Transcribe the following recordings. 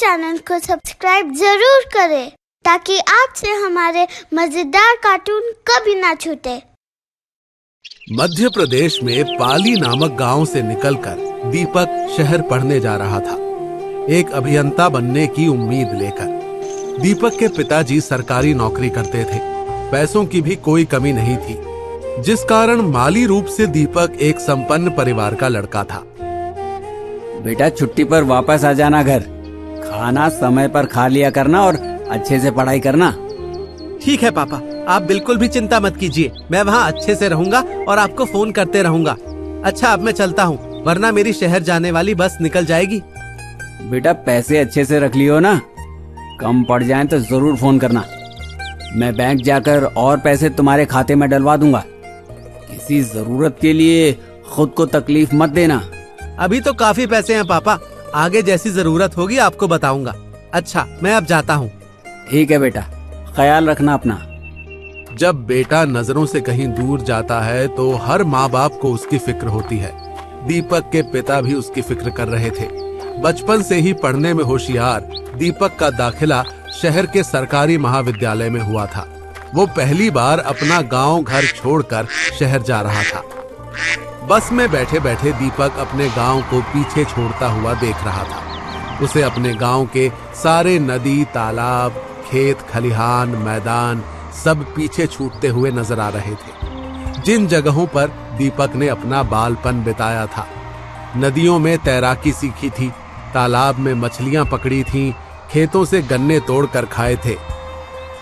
Channel को subscribe जरूर करें ताकि आपसे हमारे मजेदार कार्टून कभी ना छूटे। मध्य प्रदेश में पाली नामक गांव से निकलकर दीपक शहर पढ़ने जा रहा था, एक अभियंता बनने की उम्मीद लेकर। दीपक के पिताजी सरकारी नौकरी करते थे, पैसों की भी कोई कमी नहीं थी, जिस कारण माली रूप से दीपक एक संपन्न परिवार का लड़का था। बेटा छुट्टी पर वापस आ जाना घर, खाना समय पर खा लिया करना और अच्छे से पढ़ाई करना। ठीक है पापा, आप बिल्कुल भी चिंता मत कीजिए, मैं वहाँ अच्छे से रहूंगा और आपको फोन करते रहूंगा। अच्छा अब मैं चलता हूँ, वरना मेरी शहर जाने वाली बस निकल जाएगी। बेटा पैसे अच्छे से रख लियो ना, कम पड़ जाए तो जरूर फोन करना। मैं बैंक जाकर और पैसे तुम्हारे खाते में डलवा दूंगा। किसी जरूरत के लिए खुद को तकलीफ मत देना। अभी तो काफी पैसे हैं पापा, आगे जैसी जरूरत होगी आपको बताऊंगा। अच्छा मैं अब जाता हूँ। ठीक है बेटा, ख्याल रखना अपना। जब बेटा नजरों से कहीं दूर जाता है तो हर माँ बाप को उसकी फिक्र होती है। दीपक के पिता भी उसकी फिक्र कर रहे थे। बचपन से ही पढ़ने में होशियार दीपक का दाखिला शहर के सरकारी महाविद्यालय में हुआ था। वो पहली बार अपना गांव घर छोड़कर शहर जा रहा था। बस में बैठे बैठे दीपक अपने गांव को पीछे छोड़ता हुआ देख रहा था। उसे अपने गांव के सारे नदी, तालाब, खेत, खलिहान, मैदान सब पीछे छूटते हुए नजर आ रहे थे, जिन जगहों पर दीपक ने अपना बालपन बिताया था। नदियों में तैराकी सीखी थी, तालाब में मछलियां पकड़ी थीं, खेतों से गन्ने तोड़कर खाए थे,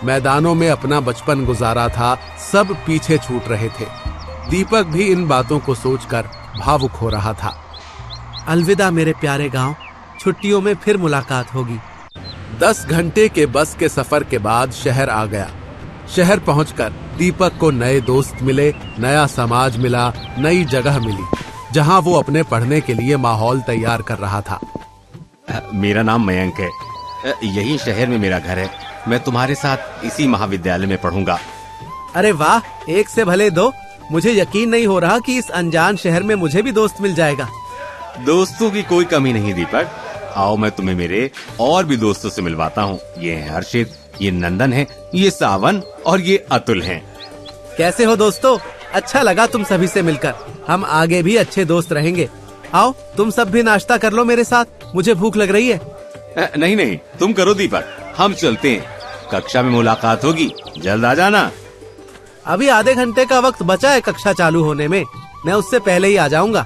मैदानों में अपना बचपन गुजारा था, सब पीछे छूट रहे थे। दीपक भी इन बातों को सोचकर भावुक हो रहा था। अलविदा मेरे प्यारे गांव, छुट्टियों में फिर मुलाकात होगी। 10 घंटे के बस के सफर के बाद शहर आ गया। शहर पहुंचकर दीपक को नए दोस्त मिले, नया समाज मिला, नई जगह मिली, जहां वो अपने पढ़ने के लिए माहौल तैयार कर रहा था। मेरा नाम मयंक है, यही शहर में मेरा घर है। मैं तुम्हारे साथ इसी महाविद्यालय में पढ़ूंगा। अरे वाह, एक से भले दो। मुझे यकीन नहीं हो रहा कि इस अनजान शहर में मुझे भी दोस्त मिल जाएगा। दोस्तों की कोई कमी नहीं दीपक, आओ मैं तुम्हें मेरे और भी दोस्तों से मिलवाता हूँ। ये है हर्षित, ये नंदन है, ये सावन और ये अतुल हैं। कैसे हो दोस्तों? अच्छा लगा तुम सभी से मिलकर, हम आगे भी अच्छे दोस्त रहेंगे। आओ तुम सब भी नाश्ता कर लो मेरे साथ, मुझे भूख लग रही है। नहीं नहीं, तुम करो दीपक, हम चलते हैं। कक्षा में मुलाकात होगी, जल्द आ जाना। अभी आधे घंटे का वक्त बचा है कक्षा चालू होने में, मैं उससे पहले ही आ जाऊंगा।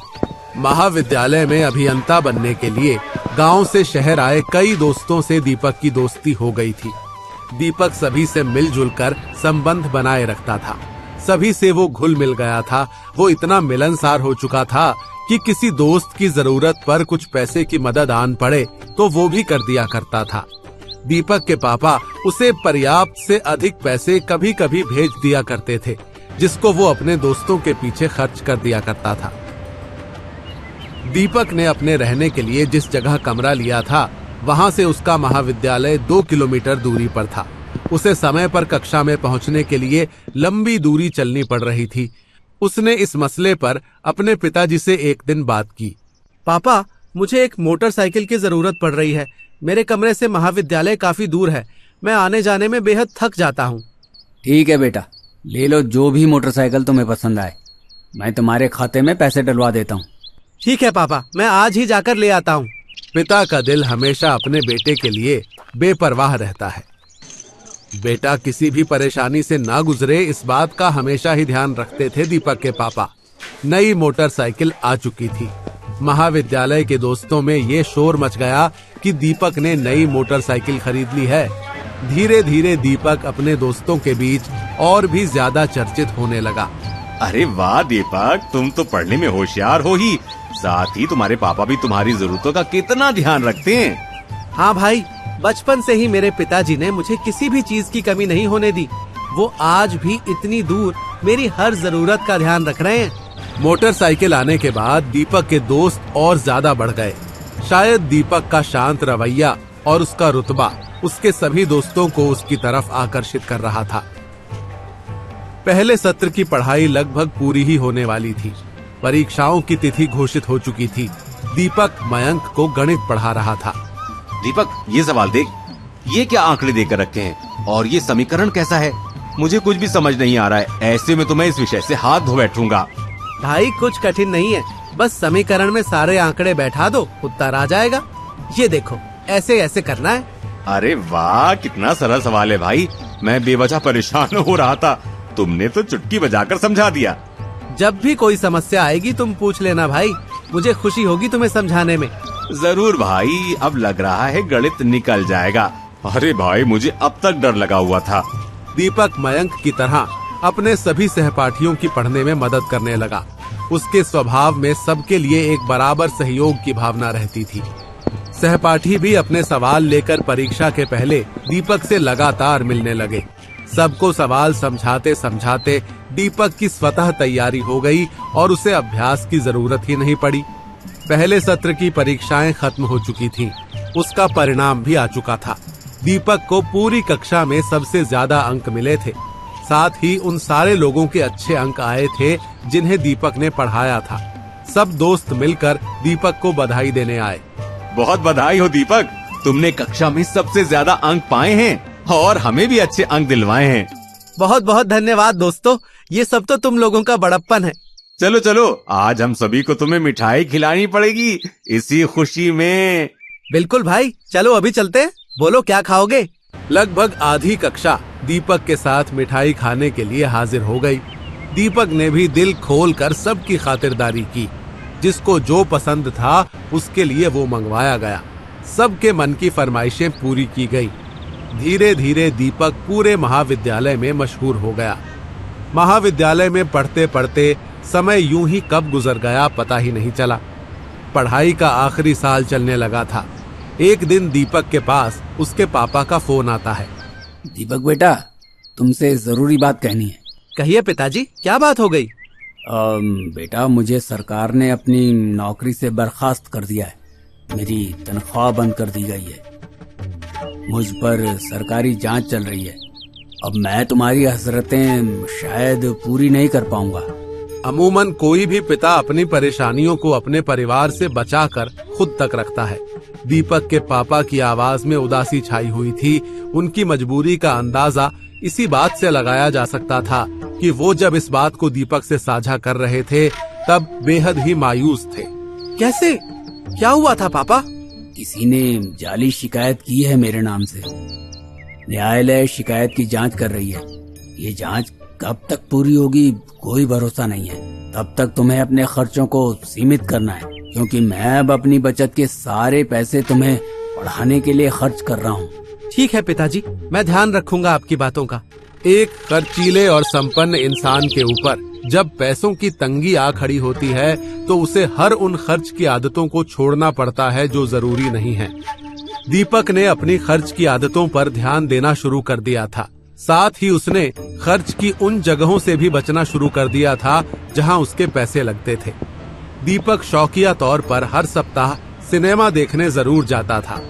महाविद्यालय में अभियंता बनने के लिए गांव से शहर आए कई दोस्तों से दीपक की दोस्ती हो गई थी। दीपक सभी से मिलजुल कर संबंध बनाए रखता था, सभी से वो घुल मिल गया था। वो इतना मिलनसार हो चुका था कि किसी दोस्त की जरूरत पर कुछ पैसे की मदद आन पड़े तो वो भी कर दिया करता था। दीपक के पापा उसे पर्याप्त से अधिक पैसे कभी कभी भेज दिया करते थे, जिसको वो अपने दोस्तों के पीछे खर्च कर दिया करता था। दीपक ने अपने रहने के लिए जिस जगह कमरा लिया था, वहां से उसका महाविद्यालय 2 किलोमीटर दूरी पर था। उसे समय पर कक्षा में पहुंचने के लिए लंबी दूरी चलनी पड़ रही थी। उसने इस मसले पर अपने पिताजी से एक दिन बात की। पापा, मुझे एक मोटरसाइकिल की जरूरत पड़ रही है। मेरे कमरे से महाविद्यालय काफी दूर है, मैं आने जाने में बेहद थक जाता हूँ। ठीक है बेटा, ले लो जो भी मोटरसाइकिल तुम्हें पसंद आए, मैं तुम्हारे खाते में पैसे डलवा देता हूँ। ठीक है पापा, मैं आज ही जाकर ले आता हूँ। पिता का दिल हमेशा अपने बेटे के लिए बेपरवाह रहता है। बेटा किसी भी परेशानी से ना गुजरे, इस बात का हमेशा ही ध्यान रखते थे दीपक के पापा। नई मोटरसाइकिल आ चुकी थी। महाविद्यालय के दोस्तों में ये शोर मच गया कि दीपक ने नई मोटरसाइकिल खरीद ली है। धीरे धीरे दीपक अपने दोस्तों के बीच और भी ज्यादा चर्चित होने लगा। अरे वाह दीपक, तुम तो पढ़ने में होशियार हो ही, साथ ही तुम्हारे पापा भी तुम्हारी जरूरतों का कितना ध्यान रखते हैं। हाँ भाई, बचपन से ही मेरे पिताजी ने मुझे किसी भी चीज की कमी नहीं होने दी। वो आज भी इतनी दूर मेरी हर जरूरत का ध्यान रख रहे हैं। मोटरसाइकिल आने के बाद दीपक के दोस्त और ज्यादा बढ़ गए। शायद दीपक का शांत रवैया और उसका रुतबा उसके सभी दोस्तों को उसकी तरफ आकर्षित कर रहा था। पहले सत्र की पढ़ाई लगभग पूरी ही होने वाली थी। परीक्षाओं की तिथि घोषित हो चुकी थी। दीपक मयंक को गणित पढ़ा रहा था। दीपक, ये सवाल देख, ये क्या आंकड़े देकर रखे हैं और ये समीकरण कैसा है? मुझे कुछ भी समझ नहीं आ रहा है। ऐसे में तो मैं इस विषय से हाथ धो बैठूंगा। भाई कुछ कठिन नहीं है, बस समीकरण में सारे आंकड़े बैठा दो, उत्तर आ जाएगा। ये देखो, ऐसे ऐसे करना है। अरे वाह, कितना सरल सवाल है भाई। मैं बेवजह परेशान हो रहा था, तुमने तो चुटकी बजाकर समझा दिया। जब भी कोई समस्या आएगी तुम पूछ लेना भाई, मुझे खुशी होगी तुम्हें समझाने में। जरूर भाई, अब लग रहा है गणित निकल जाएगा। अरे भाई, मुझे अब तक डर लगा हुआ था। दीपक मयंक की तरह अपने सभी सहपाठियों की पढ़ने में मदद करने लगा। उसके स्वभाव में सबके लिए एक बराबर सहयोग की भावना रहती थी। सहपाठी भी अपने सवाल लेकर परीक्षा के पहले दीपक से लगातार मिलने लगे। सबको सवाल समझाते समझाते दीपक की स्वतः तैयारी हो गई और उसे अभ्यास की जरूरत ही नहीं पड़ी। पहले सत्र की परीक्षाएं खत्म हो चुकी थीं। उसका परिणाम भी आ चुका था। दीपक को पूरी कक्षा में सबसे ज्यादा अंक मिले थे। साथ ही उन सारे लोगों के अच्छे अंक आए थे जिन्हें दीपक ने पढ़ाया था। सब दोस्त मिलकर दीपक को बधाई देने आए। बहुत बधाई हो दीपक, तुमने कक्षा में सबसे ज्यादा अंक पाए हैं और हमें भी अच्छे अंक दिलवाए हैं। बहुत बहुत धन्यवाद दोस्तों, ये सब तो तुम लोगों का बड़प्पन है। चलो चलो, आज हम सभी को तुम्हें मिठाई खिलानी पड़ेगी इसी खुशी में। बिल्कुल भाई, चलो अभी चलते हैं। बोलो क्या खाओगे? लगभग आधी कक्षा दीपक के साथ मिठाई खाने के लिए हाजिर हो गई। दीपक ने भी दिल खोलकर सबकी खातिरदारी की। जिसको जो पसंद था उसके लिए वो मंगवाया गया। सबके मन की फरमाइशें पूरी की गई। धीरे धीरे दीपक पूरे महाविद्यालय में मशहूर हो गया। महाविद्यालय में पढ़ते पढ़ते समय यूं ही कब गुजर गया पता ही नहीं चला। पढ़ाई का आखिरी साल चलने लगा था। एक दिन दीपक के पास उसके पापा का फोन आता है। दीपक बेटा, तुमसे जरूरी बात कहनी है। कहिए पिताजी, क्या बात हो गई? बेटा, मुझे सरकार ने अपनी नौकरी से बर्खास्त कर दिया है। मेरी तनख्वाह बंद कर दी गई है। मुझ पर सरकारी जांच चल रही है। अब मैं तुम्हारी हसरतें शायद पूरी नहीं कर पाऊंगा। अमूमन कोई भी पिता अपनी परेशानियों को अपने परिवार से बचाकर खुद तक रखता है। दीपक के पापा की आवाज में उदासी छाई हुई थी। उनकी मजबूरी का अंदाजा इसी बात से लगाया जा सकता था कि वो जब इस बात को दीपक से साझा कर रहे थे तब बेहद ही मायूस थे। कैसे? क्या हुआ था पापा? किसी ने जाली शिकायत की है मेरे नाम से। न्यायालय शिकायत की जांच कर रही है। ये जांच कब तक पूरी होगी कोई भरोसा नहीं है। तब तक तुम्हें अपने खर्चों को सीमित करना है, क्योंकि मैं अब अपनी बचत के सारे पैसे तुम्हें पढ़ाने के लिए खर्च कर रहा हूँ। ठीक है पिताजी, मैं ध्यान रखूंगा आपकी बातों का। एक खर्चीले और संपन्न इंसान के ऊपर जब पैसों की तंगी आ खड़ी होती है तो उसे हर उन खर्च की आदतों को छोड़ना पड़ता है जो जरूरी नहीं है। दीपक ने अपनी खर्च की आदतों पर ध्यान देना शुरू कर दिया था। साथ ही उसने खर्च की उन जगहों से भी बचना शुरू कर दिया था जहां उसके पैसे लगते थे। दीपक शौकिया तौर पर हर सप्ताह सिनेमा देखने जरूर जाता था।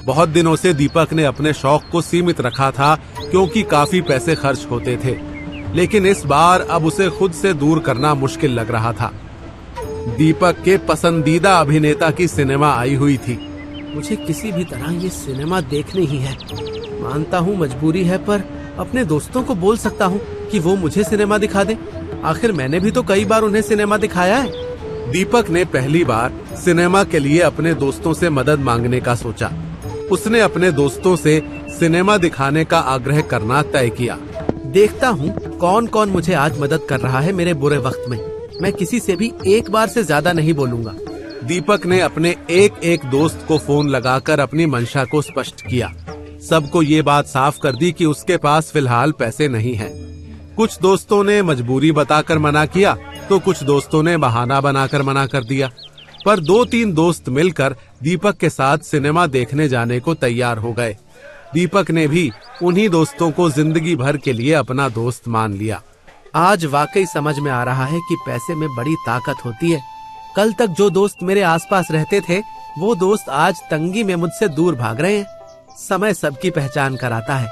बहुत दिनों से दीपक ने अपने शौक को सीमित रखा था क्योंकि काफी पैसे खर्च होते थे, लेकिन इस बार अब उसे खुद से दूर करना मुश्किल लग रहा था। दीपक के पसंदीदा अभिनेता की सिनेमा आई हुई थी। मुझे किसी भी तरह ये सिनेमा देखनी ही है। मानता हूँ मजबूरी है, पर अपने दोस्तों को बोल सकता हूँ कि वो मुझे सिनेमा दिखा दे। आखिर मैंने भी तो कई बार उन्हें सिनेमा दिखाया है। दीपक ने पहली बार सिनेमा के लिए अपने दोस्तों से मदद मांगने का सोचा। उसने अपने दोस्तों से सिनेमा दिखाने का आग्रह करना तय किया। देखता हूँ कौन कौन मुझे आज मदद कर रहा है मेरे बुरे वक्त में। मैं किसी से भी एक बार से ज्यादा नहीं बोलूंगा। दीपक ने अपने एक एक दोस्त को फोन लगाकर अपनी मंशा को स्पष्ट किया। सबको ये बात साफ कर दी कि उसके पास फिलहाल पैसे नहीं हैं। कुछ दोस्तों ने मजबूरी बताकर मना किया तो कुछ दोस्तों ने बहाना बनाकर मना कर दिया, पर 2-3 दोस्त मिलकर दीपक के साथ सिनेमा देखने जाने को तैयार हो गए। दीपक ने भी उन्हीं दोस्तों को जिंदगी भर के लिए अपना दोस्त मान लिया। आज वाकई समझ में आ रहा है कि पैसे में बड़ी ताकत होती है। कल तक जो दोस्त मेरे आसपास रहते थे वो दोस्त आज तंगी में मुझसे दूर भाग रहे हैं। समय सबकी पहचान कराता है।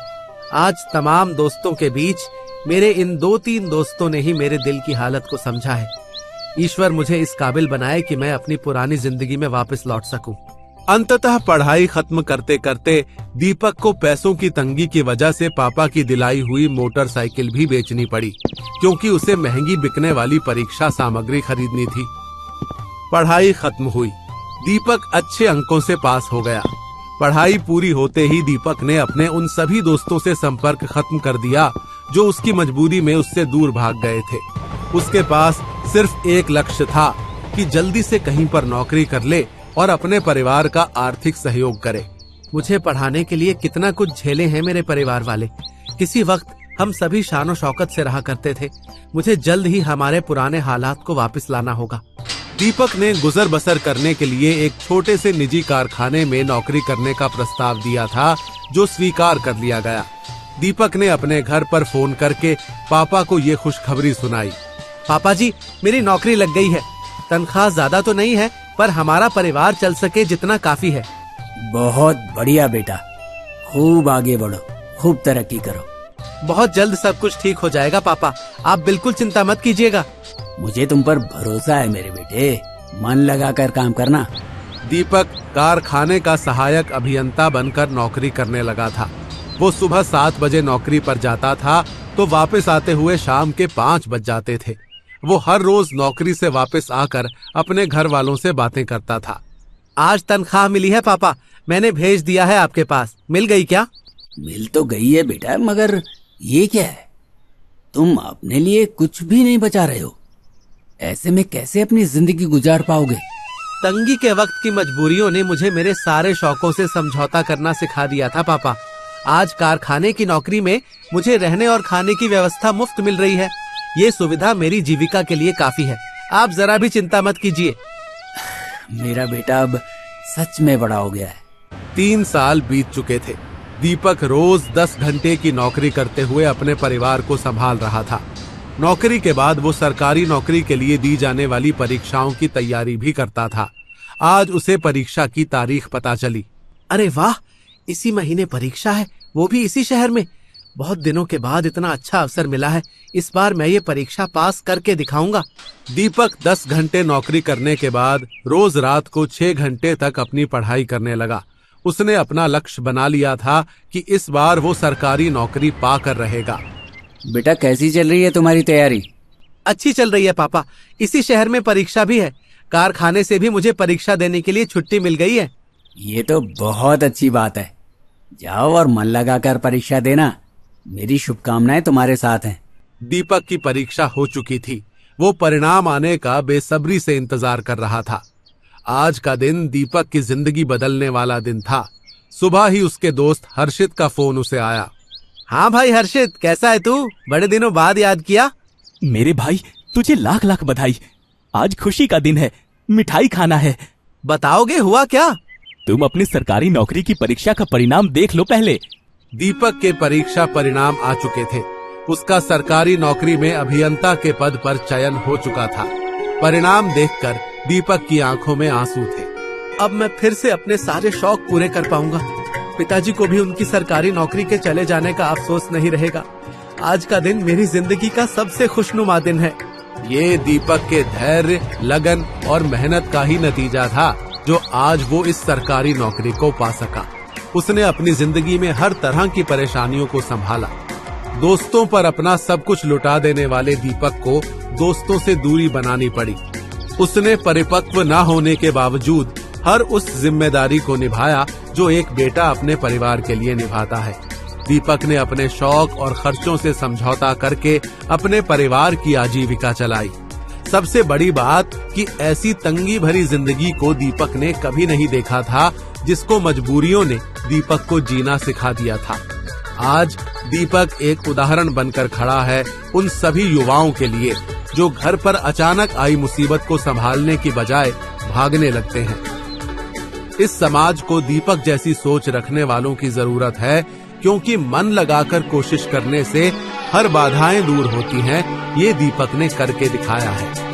आज तमाम दोस्तों के बीच मेरे इन 2-3 दोस्तों ने ही मेरे दिल की हालत को समझा है। ईश्वर मुझे इस काबिल बनाए कि मैं अपनी पुरानी जिंदगी में वापस लौट सकूं। अंततः पढ़ाई खत्म करते करते दीपक को पैसों की तंगी की वजह से पापा की दिलाई हुई मोटरसाइकिल भी बेचनी पड़ी, क्योंकि उसे महंगी बिकने वाली परीक्षा सामग्री खरीदनी थी। पढ़ाई खत्म हुई, दीपक अच्छे अंकों से पास हो गया। पढ़ाई पूरी होते ही दीपक ने अपने उन सभी दोस्तों से संपर्क खत्म कर दिया जो उसकी मजबूरी में उससे दूर भाग गए थे। उसके पास सिर्फ एक लक्ष्य था कि जल्दी से कहीं पर नौकरी कर ले और अपने परिवार का आर्थिक सहयोग करे। मुझे पढ़ाने के लिए कितना कुछ झेले हैं मेरे परिवार वाले। किसी वक्त हम सभी शान और शौकत से रहा करते थे। मुझे जल्द ही हमारे पुराने हालात को वापस लाना होगा। दीपक ने गुजर बसर करने के लिए एक छोटे से निजी कारखाने में नौकरी करने का प्रस्ताव दिया था, जो स्वीकार कर लिया गया। दीपक ने अपने घर पर फोन करके पापा को ये खुशखबरी सुनाई। पापा जी, मेरी नौकरी लग गई है। तनख्वाह ज्यादा तो नहीं है, पर हमारा परिवार चल सके जितना काफी है। बहुत बढ़िया बेटा, खूब आगे बढ़ो, खूब तरक्की करो। बहुत जल्द सब कुछ ठीक हो जाएगा पापा, आप बिल्कुल चिंता मत कीजिएगा। मुझे तुम पर भरोसा है मेरे बेटे, मन लगाकर काम करना। दीपक कारखाने का सहायक अभियंता बनकर नौकरी करने लगा था। वो सुबह 7 बजे नौकरी पर जाता था तो वापस आते हुए शाम के 5 बज जाते थे। वो हर रोज नौकरी से वापस आकर अपने घर वालों से बातें करता था। आज तनख्वाह मिली है पापा, मैंने भेज दिया है आपके पास। मिल गई क्या? मिल तो गई है बेटा, मगर ये क्या है? तुम अपने लिए कुछ भी नहीं बचा रहे हो। ऐसे में कैसे अपनी जिंदगी गुजार पाओगे? तंगी के वक्त की मजबूरियों ने मुझे मेरे सारे शौकों से समझौता करना सिखा दिया था पापा। आज कारखाने की नौकरी में मुझे रहने और खाने की व्यवस्था मुफ्त मिल रही है। ये सुविधा मेरी जीविका के लिए काफी है। आप जरा भी चिंता मत कीजिए। मेरा बेटा अब सच में बड़ा हो गया है। 3 साल बीत चुके थे। दीपक रोज 10 घंटे की नौकरी करते हुए अपने परिवार को संभाल रहा था। नौकरी के बाद वो सरकारी नौकरी के लिए दी जाने वाली परीक्षाओं की तैयारी भी करता था। आज उसे परीक्षा की तारीख पता चली। अरे वाह, इसी महीने परीक्षा है, वो भी इसी शहर में। बहुत दिनों के बाद इतना अच्छा अवसर मिला है। इस बार मैं ये परीक्षा पास करके दिखाऊंगा। दीपक 10 घंटे नौकरी करने के बाद रोज रात को 6 घंटे तक अपनी पढ़ाई करने लगा। उसने अपना लक्ष्य बना लिया था कि इस बार वो सरकारी नौकरी पाकर रहेगा। बेटा, कैसी चल रही है तुम्हारी तैयारी? अच्छी चल रही है पापा। इसी शहर में परीक्षा भी है। कारखाने से भी मुझे परीक्षा देने के लिए छुट्टी मिल गई है। ये तो बहुत अच्छी बात है। जाओ और मन लगाकर परीक्षा देना। मेरी शुभकामनाएं तुम्हारे साथ हैं। दीपक की परीक्षा हो चुकी थी। वो परिणाम आने का बेसब्री से इंतजार कर रहा था। आज का दिन दीपक की जिंदगी बदलने वाला दिन था। सुबह ही उसके दोस्त हर्षित का फोन उसे आया। हाँ भाई हर्षित, कैसा है तू? बड़े दिनों बाद याद किया। मेरे भाई, तुझे लाख लाख बधाई। आज खुशी का दिन है, मिठाई खाना है। बताओगे हुआ क्या? तुम अपनी सरकारी नौकरी की परीक्षा का परिणाम देख लो पहले। दीपक के परीक्षा परिणाम आ चुके थे। उसका सरकारी नौकरी में अभियंता के पद पर चयन हो चुका था। परिणाम देखकर दीपक की आंखों में आंसू थे। अब मैं फिर से अपने सारे शौक पूरे कर पाऊंगा। पिताजी को भी उनकी सरकारी नौकरी के चले जाने का अफसोस नहीं रहेगा। आज का दिन मेरी जिंदगी का सबसे खुशनुमा दिन है। ये दीपक के धैर्य, लगन और मेहनत का ही नतीजा था जो आज वो इस सरकारी नौकरी को पा सका। उसने अपनी जिंदगी में हर तरह की परेशानियों को संभाला। दोस्तों पर अपना सब कुछ लुटा देने वाले दीपक को दोस्तों से दूरी बनानी पड़ी। उसने परिपक्व न होने के बावजूद हर उस जिम्मेदारी को निभाया जो एक बेटा अपने परिवार के लिए निभाता है। दीपक ने अपने शौक और खर्चों से समझौता करके अपने परिवार की आजीविका चलाई। सबसे बड़ी बात कि ऐसी तंगी भरी जिंदगी को दीपक ने कभी नहीं देखा था, जिसको मजबूरियों ने दीपक को जीना सिखा दिया था। आज दीपक एक उदाहरण बनकर खड़ा है उन सभी युवाओं के लिए जो घर पर अचानक आई मुसीबत को संभालने की बजाय भागने लगते हैं। इस समाज को दीपक जैसी सोच रखने वालों की जरूरत है, क्योंकि मन लगाकर कोशिश करने से हर बाधाएं दूर होती हैं। ये दीपक ने करके दिखाया है।